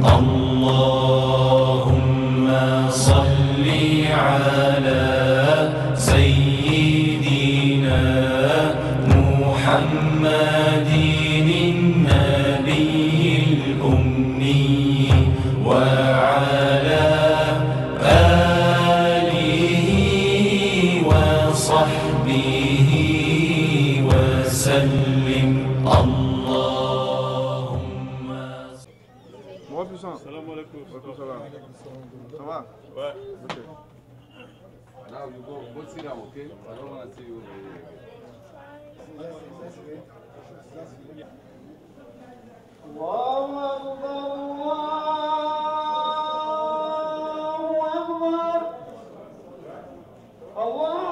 اللهم صل على سيدنا محمد النبي الأمي وعلى آله وصحبه وسلم. اللهم Moi puissant. Salam alaikum. Ça va? Ouais. Okay. Now you go sit down, okay? I don't want to see you. Allahu Akbar, Allahu Akbar, Allahu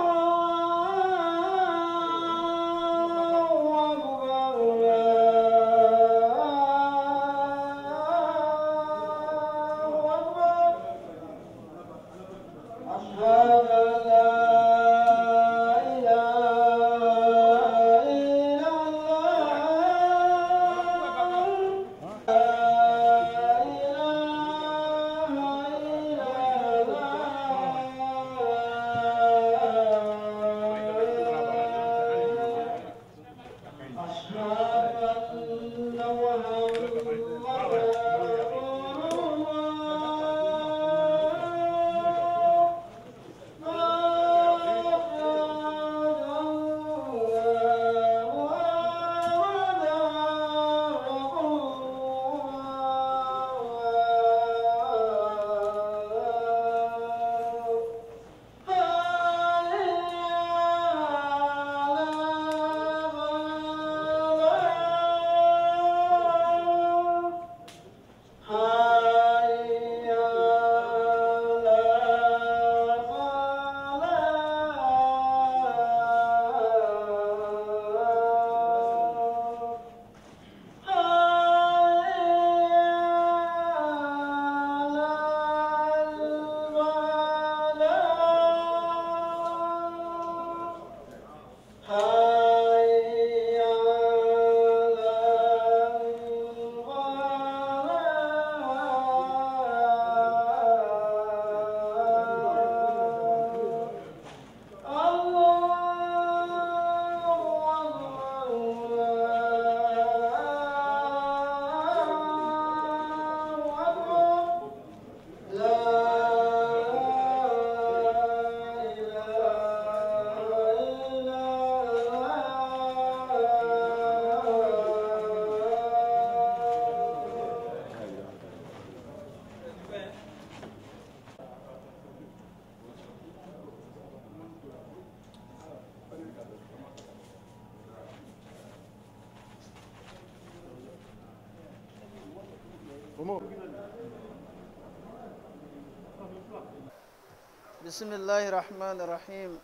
بسم الله الرحمن الرحيم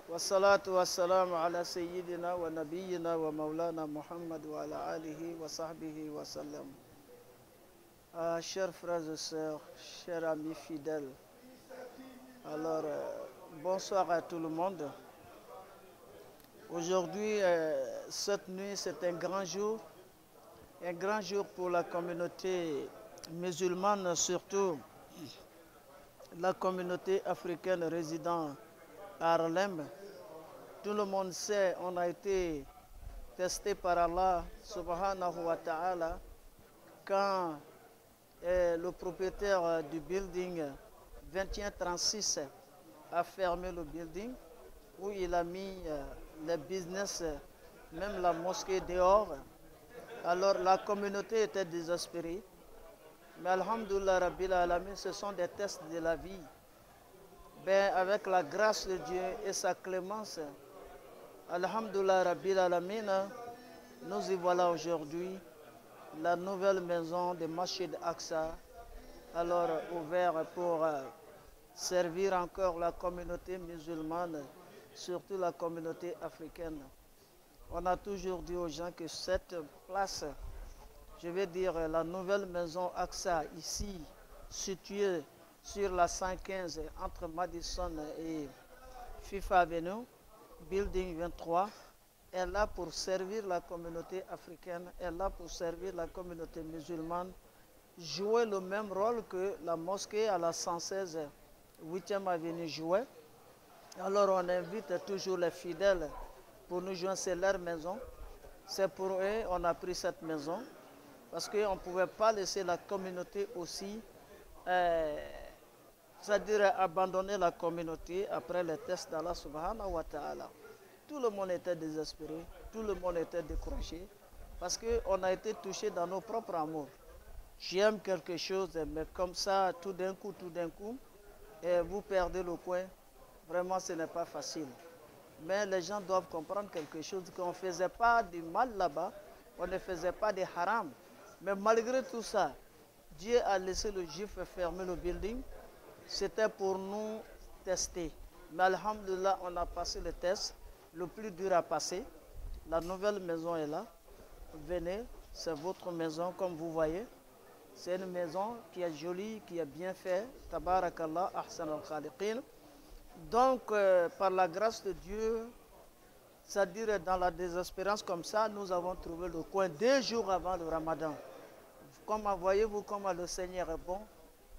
والصلاة والسلام على سيدنا ونبينا ومولانا محمد وعلى آله وصحبه وسلم. Chers frères et sœurs, chers amis fidèles, alors bonsoir à tout le monde. Aujourd'hui, cette nuit, c'est un grand jour pour la communauté musulmane, surtout la communauté africaine résidant à Harlem. Tout le monde sait, on a été testé par Allah subhanahu wa ta'ala quand le propriétaire du building 2136 a fermé le building, où il a mis les business, même la mosquée dehors. Alors la communauté était désespérée. Mais alhamdoulilah rabbil alamin, ce sont des tests de la vie. Ben, avec la grâce de Dieu et sa clémence, alhamdoulilah rabbil alamin, nous y voilà aujourd'hui, la nouvelle maison de Masjid Aqsa, alors ouverte pour servir encore la communauté musulmane, surtout la communauté africaine. On a toujours dit aux gens que cette place, je vais dire la nouvelle maison Aqsa, ici, située sur la 115 entre Madison et Fifth Avenue, Building 23, est là pour servir la communauté africaine, est là pour servir la communauté musulmane jouer le même rôle que la mosquée à la 116 8e avenue jouait. Alors on invite toujours les fidèles pour nous joindre, c'est leur maison. C'est pour eux on a pris cette maison parce qu'on ne pouvait pas laisser la communauté aussi, c'est-à-dire abandonner la communauté après les tests d'Allah subhanahu wa ta'ala. Tout le monde était désespéré, tout le monde était découragé parce qu'on a été touché dans nos propres amours. J'aime quelque chose, mais comme ça, tout d'un coup, et vous perdez le coin. Vraiment, ce n'est pas facile. Mais les gens doivent comprendre quelque chose, qu'on ne faisait pas du mal là-bas, on ne faisait pas de haram. Mais malgré tout ça, Dieu a laissé le juif fermer le building. C'était pour nous tester. Mais alhamdulillah, on a passé le test. Le plus dur à passer. La nouvelle maison est là. Venez, c'est votre maison comme vous voyez. C'est une maison qui est jolie, qui est bien faite. Tabarakallah, ahsan al-khaliqin. Donc, par la grâce de Dieu, c'est-à-dire dans la désespérance comme ça, nous avons trouvé le coin 2 jours avant le Ramadan. Comment voyez-vous comment le Seigneur est bon?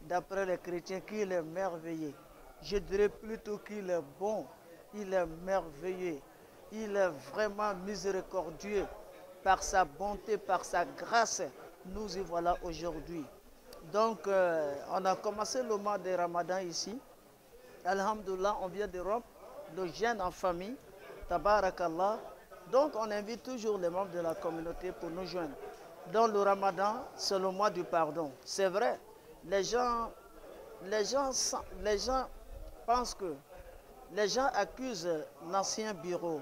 D'après les chrétiens, qu'il est merveilleux. Je dirais plutôt qu'il est bon, il est merveilleux. Il est vraiment miséricordieux. Par sa bonté, par sa grâce, nous y voilà aujourd'hui. Donc, on a commencé le mois de Ramadan ici. Alhamdulillah, on vient d'Europe, de jeunes en famille, tabarakallah. Donc, on invite toujours les membres de la communauté pour nous joindre. Dans le Ramadan, c'est le mois du pardon. C'est vrai, les gens pensent que, les gens accusent l'ancien bureau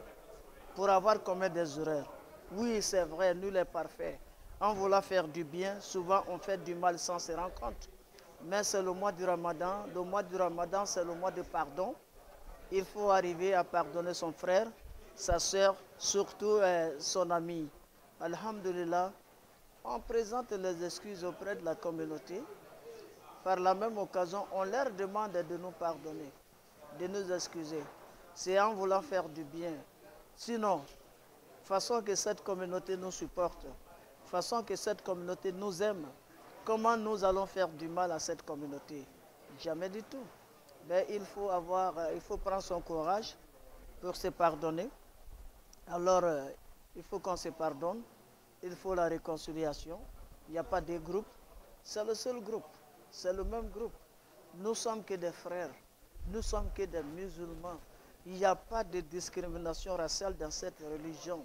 pour avoir commis des erreurs. Oui, c'est vrai, nul n'est parfait. En voulant faire du bien, souvent on fait du mal sans se rendre compte. Mais c'est le mois du Ramadan. Le mois du Ramadan, c'est le mois de pardon. Il faut arriver à pardonner son frère, sa soeur, surtout son ami. Alhamdulillah, on présente les excuses auprès de la communauté. Par la même occasion, on leur demande de nous pardonner, de nous excuser. C'est en voulant faire du bien. Sinon, façon que cette communauté nous supporte, façon que cette communauté nous aime, comment nous allons faire du mal à cette communauté? Jamais du tout. Mais il faut prendre son courage pour se pardonner. Alors, il faut qu'on se pardonne. Il faut la réconciliation. Il n'y a pas de groupe. C'est le seul groupe. C'est le même groupe. Nous sommes que des frères. Nous sommes que des musulmans. Il n'y a pas de discrimination raciale dans cette religion.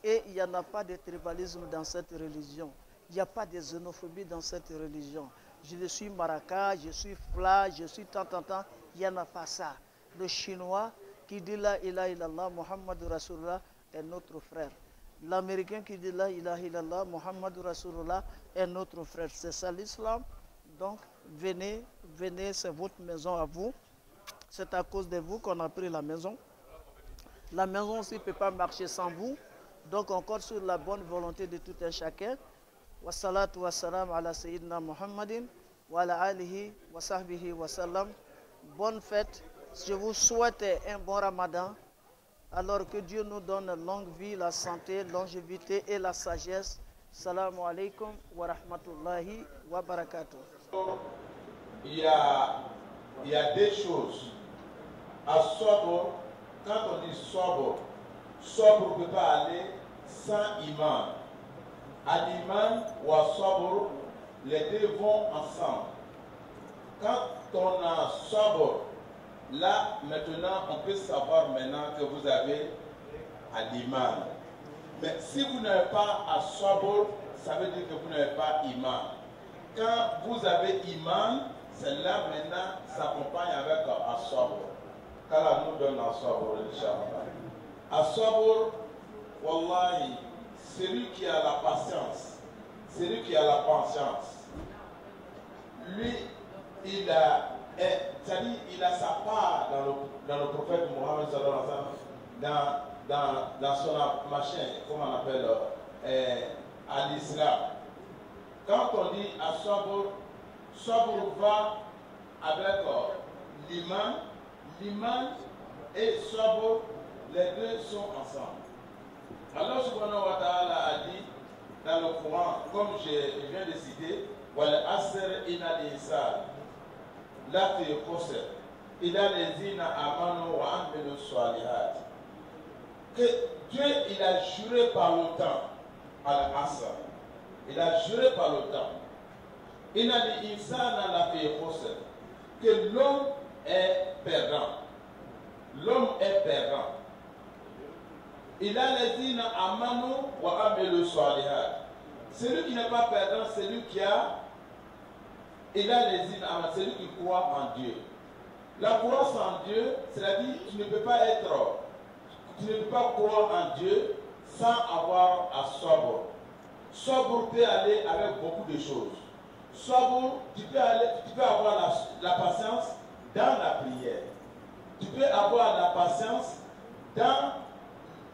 Et il n'y en a pas de tribalisme dans cette religion. Il n'y a pas de xénophobie dans cette religion. Je suis Maraka, je suis Fla, je suis tant. Il n'y en a pas ça. Le Chinois qui dit la ilaha illallah, Muhammad Rasulullah est notre frère. L'Américain qui dit la ilaha illallah, Muhammad Rasulullah est notre frère. C'est ça l'islam. Donc, venez, c'est votre maison à vous. C'est à cause de vous qu'on a pris la maison. La maison aussi ne peut pas marcher sans vous. Donc, encore sur la bonne volonté de tout un chacun. Wassalatu wassalam ala sayyidina Muhammadin wa ala alihi wa sahbihi wa sallam. Bonne fête. Je vous souhaite un bon Ramadan. Alors que Dieu nous donne longue vie, la santé, longévité et la sagesse. Salamu alaikum wa rahmatullahi wa barakatuh. Il y a des choses. À Sobre, quand on dit Sobre, Sobre ne peut pas aller sans imam. À l'imam ou à Sobre, les deux vont ensemble. Quand on a Sobre, là, maintenant, on peut savoir maintenant que vous avez à l'imam. Mais si vous n'avez pas à Sobre, ça veut dire que vous n'avez pas imam. Quand vous avez imam, c'est là maintenant, ça s'accompagne avec As-Sabr. Qu'Allah nous donne As-Sabr, Inch'Allah. As-Sabr, Wallahi, celui qui a la patience, celui qui a la patience, lui, il a sa part dans le prophète Mohammed sallallahu alayhi wa sallam, dans son machin, comment on appelle, à l'islam. Quand on dit à Sabr, Sabr va avec l'imam et Sabr, les deux sont ensemble. Allah subhanahu wa ta'ala a dit dans le Coran, comme je viens de citer, والعصر إن الإنسان لفي خسر إلا الذين آمنوا وعملوا الصالحات. Que Dieu, il a juré par le temps, al-Asr. Il a juré par le temps. Inna al-insana lafi khusr. Que l'homme est perdant. L'homme est perdant. Il a les dînes amanu wa amilu salihat. Celui qui n'est pas perdant, c'est celui qui a. Il a les dînes amanu, celui qui croit en Dieu. La croyance en Dieu, c'est-à-dire tu ne peux pas être. Tu ne peux pas croire en Dieu sans avoir à sobre. Sobre peut aller avec beaucoup de choses. Sobre, tu peux avoir la patience dans la prière. Tu peux avoir la patience dans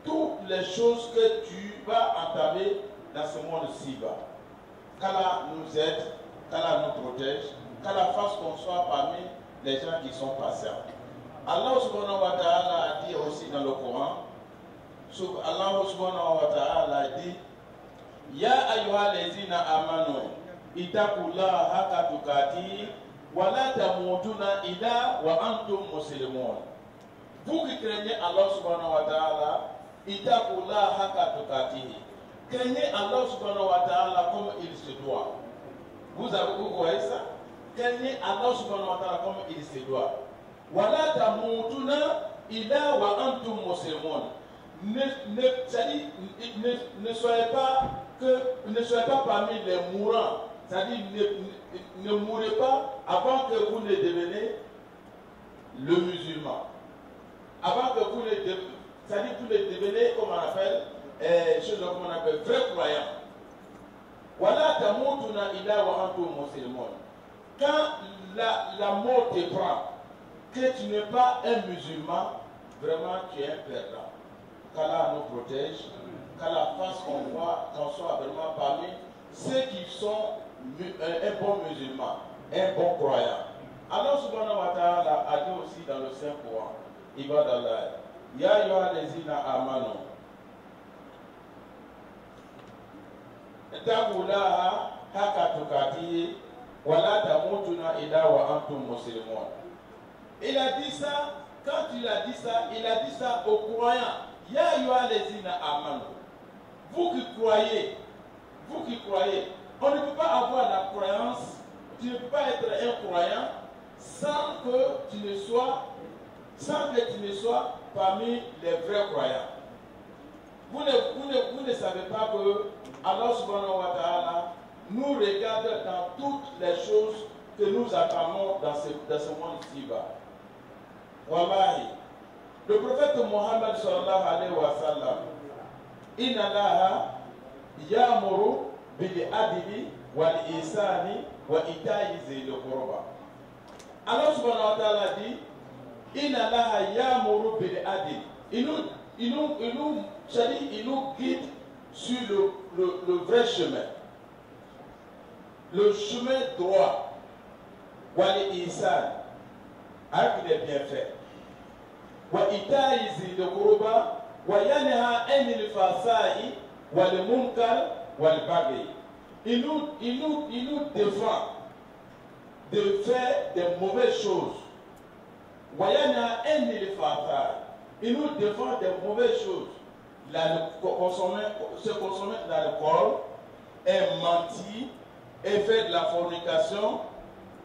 toutes les choses que tu vas entamer dans ce monde-ci-bas. Qu'Allah nous aide, qu'Allah nous protège, qu'Allah fasse qu'on soit parmi les gens qui sont patients. Allah subhanahu wa ta'ala a dit aussi dans le Coran, Allah subhanahu wa ta'ala dit, Ya ayyuha lezina amanu, itaqullaha haqqa tuqatih, wa la tamutuna illa wa antum muslimun. Vous qui craignez Allah subhanahu wa ta'ala, itaqullaha haqqa tuqatih. Craignez Allah subhanahu wa ta'ala comme il se doit. Vous voyez ça? Craignez Allah subhanahu wa ta'ala comme il se doit. Wala tamutuna illa wa antum muslimun. Ne soyez pas parmi les mourants. C'est-à-dire ne mourrez pas avant que vous ne deveniez le musulman. Avant que vous ne deveniez, c'est-à-dire que vous ne deveniez, comme on appelle, vrai croyant. Wala tamutuna illa wa antum muslimun. Quand la mort te prend, que tu n'es pas un musulman, vraiment tu es un perdant. Qu'Allah nous protège, qu'Allah fasse qu'on soit vraiment parmi ceux qui sont un bon musulman, un bon croyant. Allah subhanahu wa ta'ala a dit aussi dans le Saint-Coran, Ibadallah, Ya ayyuha lezina amanu, Taqullaha haqqa tuqatih, wa la tamutuna illa wa antum muslimun. Il a dit ça, quand il a dit ça, il a dit ça aux croyants. Ya ayyuha lezina amanu. Vous qui croyez, on ne peut pas avoir la croyance, tu ne peux pas être un croyant sans que tu ne sois parmi les vrais croyants. Vous ne savez pas que Allah subhanahu wa ta'ala nous regarde dans toutes les choses que nous attendons dans ce monde-ci-bas. Wallahi, le prophète Mohammed sallallahu alayhi wa sallam, Inna Allaha ya'muru bil adli wal ihsani wa ita'i zil qurba. Allah subhanahu wa ta'ala dit, Inna Allaha ya'muru bil adli. Il nous guide sur le vrai chemin. Le chemin droit. Wal ihsan, avec les bienfaits. Wa ita'i zil qurba wa yanha 'anil fahsha'i wal munkar wal baghi. Il nous défend de faire des mauvaises choses. Wa yanha 'anil fahsha'i. Il nous défend des mauvaises choses. Se consommer de l'alcool, et mentir, et faire de la fornication.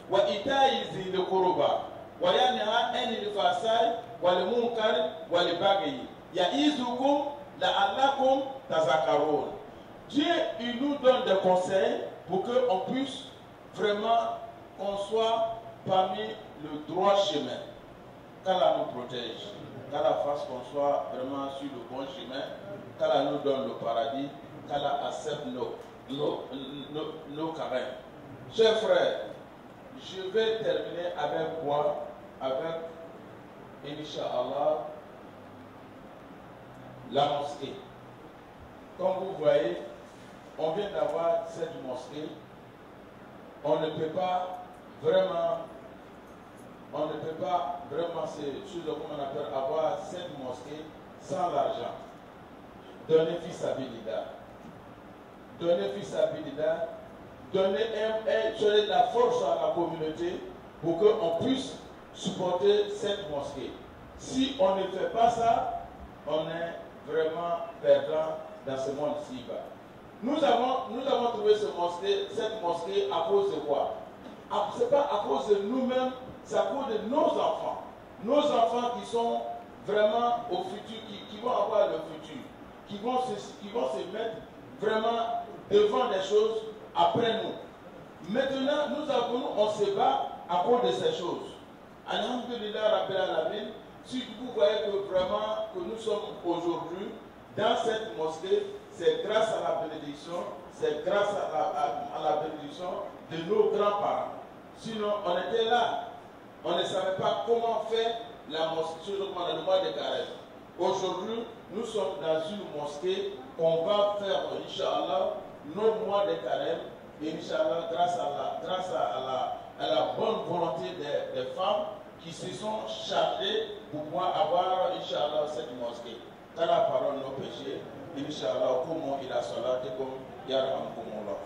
Wa ita'i zil qurba. وَيَنْهَا عَنِ الْفَحْشَاءِ وَالْمُنكَرِ وَالْبَغْيِ يَعِظُكُمْ لَعَلَّكُمْ تَذَكَّرُونَ. Dieu, il nous donne des conseils pour qu'on puisse vraiment, qu'on soit parmi le droit chemin. Qu'Allah nous protège, qu'Allah fasse qu'on soit vraiment sur le bon chemin, qu'Allah nous donne le paradis, qu'Allah accepte nos carêmes. Chers frères, je vais terminer avec quoi? Avec, Inch'Allah, la mosquée. Comme vous voyez, on vient d'avoir cette mosquée. On ne peut pas vraiment, comment on appelle, avoir cette mosquée sans l'argent. Donner fils à Bilida. Donner fils à Bilida, donner de la force à la communauté pour qu'on puisse supporter cette mosquée. Si on ne fait pas ça, on est vraiment perdant dans ce monde-ci. Nous avons trouvé cette mosquée à cause de quoi? Ce n'est pas à cause de nous-mêmes, c'est à cause de nos enfants. Nos enfants qui sont vraiment au futur, qui vont avoir le futur, qui vont se mettre vraiment devant des choses après nous. Maintenant, on se bat à cause de ces choses. Alhamdulillah Rabbil Alamin, si vous voyez que vraiment que nous sommes aujourd'hui dans cette mosquée, c'est grâce à la bénédiction, c'est grâce à la bénédiction de nos grands-parents. Sinon, on était là, on ne savait pas comment faire la mosquée, surtout pendant le mois de Carême. Aujourd'hui, nous sommes dans une mosquée qu'on va faire, Inch'Allah, nos mois de Carême, et Inch'Allah, grâce à la bonne volonté des femmes qui se sont chargées pour pouvoir avoir, Inch'Allah, cette mosquée. Dans la parole, nos péchés, Inch'Allah, comme il a salat, comme Yarham, comme Allah.